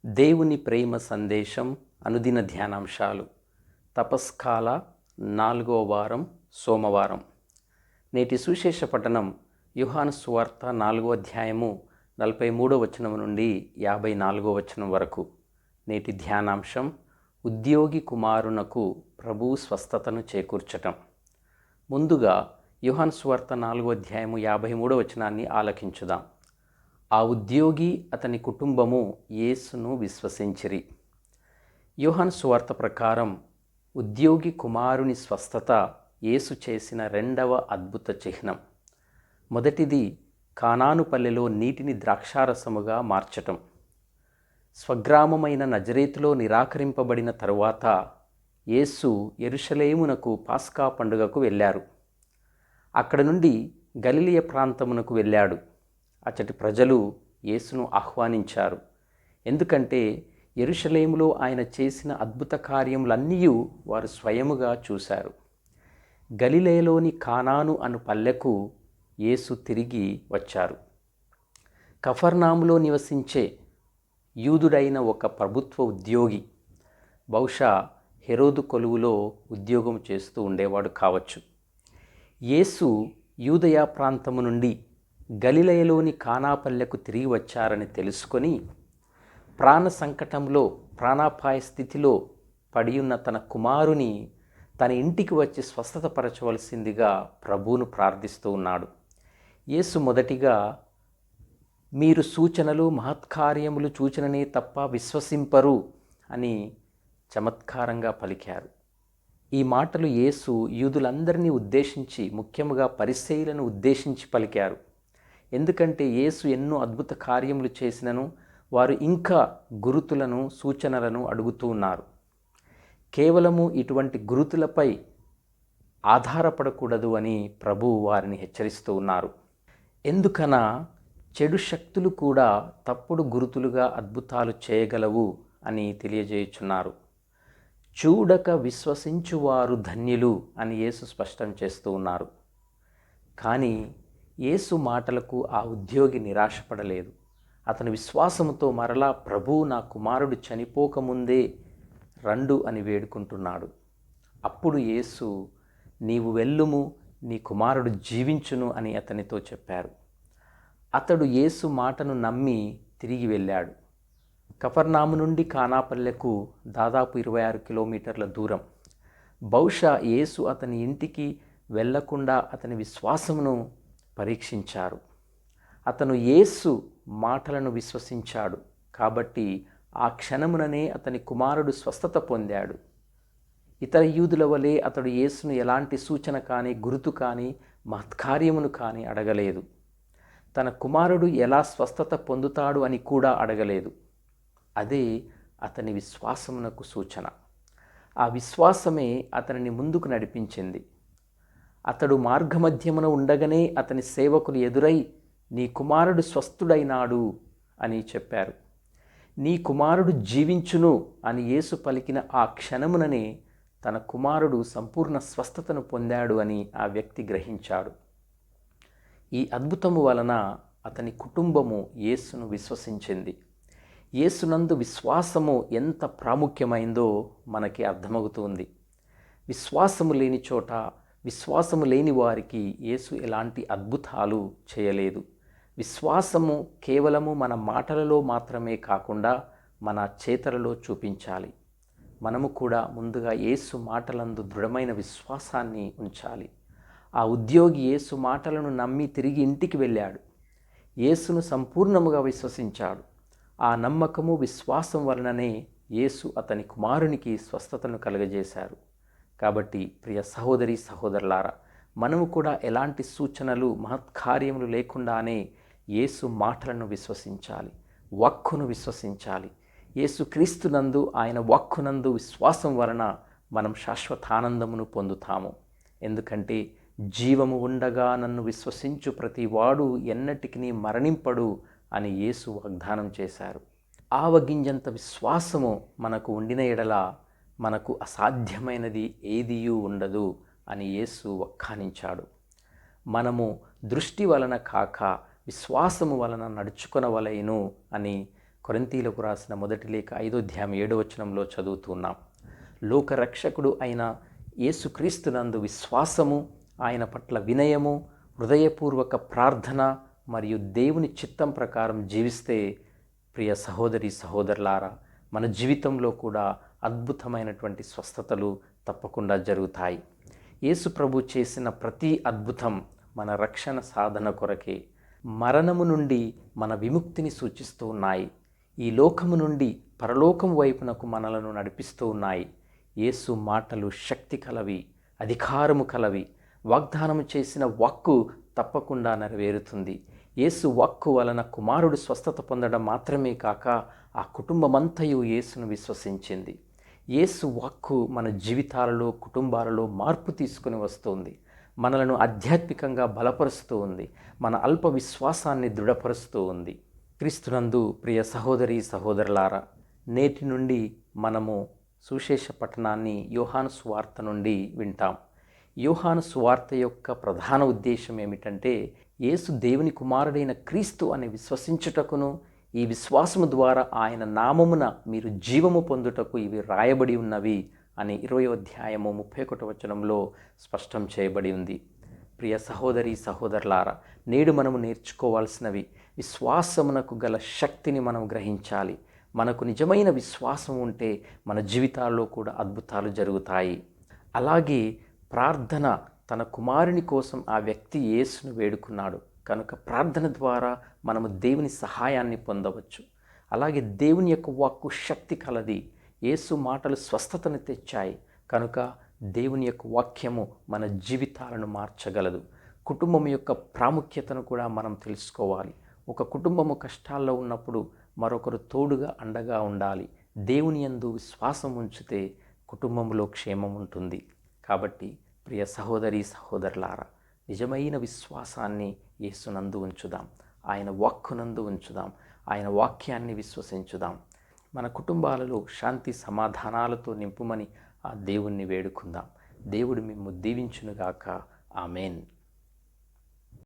దేవుని ప్రేమ సందేశం అనుదిన ధ్యానాంశాలు తపస్కాల 4వ వారం సోమవారం. నేటి సువిశేష పఠనం యోహాను సువార్త 4వ అధ్యాయము 43వ వచనం నుండి 54వ వచనం వరకు. నేటి ధ్యానాంశం ఉద్యోగి కుమారునకు ప్రభువు స్వస్థతను చేకూర్చటం. ముందుగా యోహాను సువార్త 4వ అధ్యాయము 53వ వచనాన్ని ఆలకించుదాం. ఆ ఉద్యోగి అతని కుటుంబము యేసును విశ్వసించిరి. యోహాను సువార్త ప్రకారం ఉద్యోగి కుమారుని స్వస్థత యేసు చేసిన రెండవ అద్భుత చిహ్నం. మొదటిది కానాను పల్లెలో నీటిని ద్రాక్షారసముగా మార్చటం. స్వగ్రామమైన నజరేతులో నిరాకరింపబడిన తరువాత యేసు యెరూషలేమునకు పాస్కా పండుగకు వెళ్ళారు. అక్కడ నుండి గలిలయ ప్రాంతమునకు వెళ్ళాడు. అచ్చటి ప్రజలు యేసును ఆహ్వానించారు. ఎందుకంటే యెరూషలేములో ఆయన చేసిన అద్భుత కార్యములన్నీ వారు స్వయముగా చూశారు. గలిలయలోని కానాను అను పల్లెకు యేసు తిరిగి వచ్చారు. కఫర్నాములో నివసించే యూదుడైన ఒక ప్రభుత్వ ఉద్యోగి, బహుశా హెరోదు కొలువులో ఉద్యోగం చేస్తూ ఉండేవాడు కావచ్చు. యేసు యూదయ ప్రాంతము నుండి గలిలయలోని కానాపల్లెకు తిరిగి వచ్చారని తెలుసుకొని ప్రాణ సంకటంలో ప్రాణాపాయ స్థితిలో పడియున్న తన కుమారుని తన ఇంటికి వచ్చి స్వస్థతపరచవలసిందిగా ప్రభువును ప్రార్థిస్తూ ఉన్నాడు. యేసు మొదటిగా మీరు సూచనలు మహత్కార్యములు చూచిననే తప్ప విశ్వసింపరు అని చమత్కారంగా పలికారు. ఈ మాటలు యేసు యూదులందరినీ ఉద్దేశించి, ముఖ్యముగా పరిసయ్యులను ఉద్దేశించి పలికారు. ఎందుకంటే యేసు ఎన్నో అద్భుత కార్యములు చేసినను వారు ఇంకా గురుతులను సూచనలను అడుగుతూ ఉన్నారు. కేవలము ఇటువంటి గురుతులపై ఆధారపడకూడదు అని ప్రభువు వారిని హెచ్చరిస్తూ ఉన్నారు. ఎందుకనా చెడు శక్తులు కూడా తప్పుడు గురుతులుగా అద్భుతాలు చేయగలవు అని తెలియజేయుచున్నారు. చూడక విశ్వసించువారు ధన్యులు అని యేసు స్పష్టం చేస్తూ ఉన్నారు. కానీ యేసు మాటలకు ఆ ఉద్యోగి నిరాశపడలేదు. అతని విశ్వాసముతో మరలా ప్రభువు నా కుమారుడు చనిపోకముందే రండు అని వేడుకుంటున్నాడు. అప్పుడు యేసు నీవు వెళ్ళుము, నీ కుమారుడు జీవించును అని అతనితో చెప్పారు. అతడు యేసు మాటను నమ్మి తిరిగి వెళ్ళాడు. కఫర్నాము నుండి కానాపల్లెకు దాదాపు 26 కిలోమీటర్ల దూరం. బహుశా యేసు అతని ఇంటికి వెళ్లకుండా అతని విశ్వాసమును పరీక్షించారు. అతను యేసు మాటలను విశ్వసించాడు కాబట్టి ఆ క్షణముననే అతని కుమారుడు స్వస్థత పొందాడు. ఇతర యూదుల వలె అతడు యేసును ఎలాంటి సూచన కానీ గురుతు కానీ మహత్కార్యమును కానీ అడగలేదు. తన కుమారుడు ఎలా స్వస్థత పొందుతాడు అని కూడా అడగలేదు. అదే అతని విశ్వాసమునకు సూచన. ఆ విశ్వాసమే అతనిని ముందుకు నడిపించింది. అతడు మార్గమధ్యమున ఉండగానే అతని సేవకులు ఎదురై నీ కుమారుడు స్వస్థుడైనాడు అని చెప్పారు. నీ కుమారుడు జీవించును అని యేసు పలికిన ఆ క్షణముననే తన కుమారుడు సంపూర్ణ స్వస్థతను పొందాడు అని ఆ వ్యక్తి గ్రహించాడు. ఈ అద్భుతము వలన అతని కుటుంబము యేసును విశ్వసించింది. యేసునందు విశ్వాసము ఎంత ప్రాముఖ్యమైందో మనకి అర్థమవుతుంది. విశ్వాసము లేని చోట, విశ్వాసము లేని వారికి యేసు ఎలాంటి అద్భుతాలు చేయలేదు. విశ్వాసము కేవలము మన మాటలలో మాత్రమే కాకుండా మన చేతలలో చూపించాలి. మనము కూడా ముందుగా యేసు మాటలందు దృఢమైన విశ్వాసాన్ని ఉంచాలి. ఆ ఉద్యోగి యేసు మాటలను నమ్మి తిరిగి ఇంటికి వెళ్ళాడు. యేసును సంపూర్ణముగా విశ్వసించాడు. ఆ నమ్మకము, విశ్వాసం వలననే యేసు అతని కుమారునికి స్వస్థతను కలుగజేశారు. కాబట్టి ప్రియ సహోదరి సహోదరులారా, మనము కూడా ఎలాంటి సూచనలు మహత్కార్యములు లేకుండానే యేసు మాటలను విశ్వసించాలి, వాక్కును విశ్వసించాలి. యేసు క్రీస్తునందు, ఆయన వాక్కునందు విశ్వాసం వలన మనం శాశ్వతానందమును పొందుతాము. ఎందుకంటే జీవము ఉండగా నన్ను విశ్వసించు ప్రతివాడు ఎన్నటికి మరణింపడు అని యేసు వాగ్దానం చేశారు. ఆవగింజంత విశ్వాసము మనకు ఉండిన ఎడల మనకు అసాధ్యమైనది ఏదియూ ఉండదు అని యేసు వక్కానించాడు. మనము దృష్టి వలన కాక విశ్వాసము వలన నడుచుకొనవలెను అని కొరింథీలకు రాసిన మొదటి లేఖ 5వ అధ్యాయం 7వ వచనంలో చదువుతున్నాం. లోకరక్షకుడు అయిన యేసుక్రీస్తునందు విశ్వాసము, ఆయన పట్ల వినయము, హృదయపూర్వక ప్రార్థన మరియు దేవుని చిత్తం ప్రకారం జీవిస్తే ప్రియ సహోదరి సహోదరులారా, మన జీవితంలో కూడా అద్భుతమైనటువంటి స్వస్థతలు తప్పకుండా జరుగుతాయి. యేసు ప్రభు చేసిన ప్రతి అద్భుతం మన రక్షణ సాధన కొరకే. మరణము నుండి మన విముక్తిని సూచిస్తూ ఉన్నాయి. ఈ లోకము నుండి పరలోకం వైపునకు మనలను నడిపిస్తూ ఉన్నాయి. యేసు మాటలు శక్తి కలవి, అధికారము కలవి. వాగ్దానము చేసిన వాక్కు తప్పకుండా నెరవేరుతుంది. యేసు వాక్కు వలన కుమారుడు స్వస్థత పొందడం మాత్రమే కాక ఆ కుటుంబమంతయు యేసును విశ్వసించింది. యేసు వాక్కు మన జీవితాలలో, కుటుంబాలలో మార్పు తీసుకుని వస్తుంది. మనలను ఆధ్యాత్మికంగా బలపరుస్తూ ఉంది. మన అల్ప విశ్వాసాన్ని దృఢపరుస్తూ ఉంది. క్రీస్తునందు ప్రియ సహోదరి సహోదరులారా, నేటి నుండి మనము సువిశేష పఠనాన్ని యోహాను సువార్త నుండి వింటాం. యోహాను సువార్త యొక్క ప్రధాన ఉద్దేశం ఏమిటంటే, యేసు దేవుని కుమారుడైన క్రీస్తు అని విశ్వసించుటకును, ఈ విశ్వాసము ద్వారా ఆయన నామమున మీరు జీవము పొందుటకు ఇవి రాయబడి ఉన్నవి అని 20వ అధ్యాయము 31వ వచనంలో స్పష్టం చేయబడి ఉంది. ప్రియ సహోదరి సహోదరులారా, నేడు మనము నేర్చుకోవాల్సినవి, విశ్వాసమునకు గల శక్తిని మనం గ్రహించాలి. మనకు నిజమైన విశ్వాసం ఉంటే మన జీవితాల్లో కూడా అద్భుతాలు జరుగుతాయి. అలాగే ప్రార్థన, తన కుమారుని కోసం ఆ వ్యక్తి యేసును వేడుకున్నాడు కనుక ప్రార్థన ద్వారా మనము దేవుని సహాయాన్ని పొందవచ్చు. అలాగే దేవుని యొక్క వాక్కు శక్తి కలది. యేసు మాటలు స్వస్థతను తెచ్చాయి కనుక దేవుని యొక్క వాక్యము మన జీవితాలను మార్చగలదు. కుటుంబం యొక్క ప్రాముఖ్యతను కూడా మనం తెలుసుకోవాలి. ఒక కుటుంబము కష్టాల్లో ఉన్నప్పుడు మరొకరు తోడుగా అండగా ఉండాలి. దేవుని యందు విశ్వాసం ఉంచితే కుటుంబంలో క్షేమం ఉంటుంది. కాబట్టి ప్రియ సహోదరి సహోదరులారా, నిజమైన విశ్వాసాన్ని యేసునందు ఉంచుదాం, ఆయన వాక్కునందు ఉంచుదాం, ఆయన వాక్యాన్ని విశ్వసించుదాం. మన కుటుంబాలలో శాంతి సమాధానాలతో నింపుమని ఆ దేవుణ్ణి వేడుకుందాం. దేవుడు మిమ్ము దీవించునుగాక. ఆమేన్.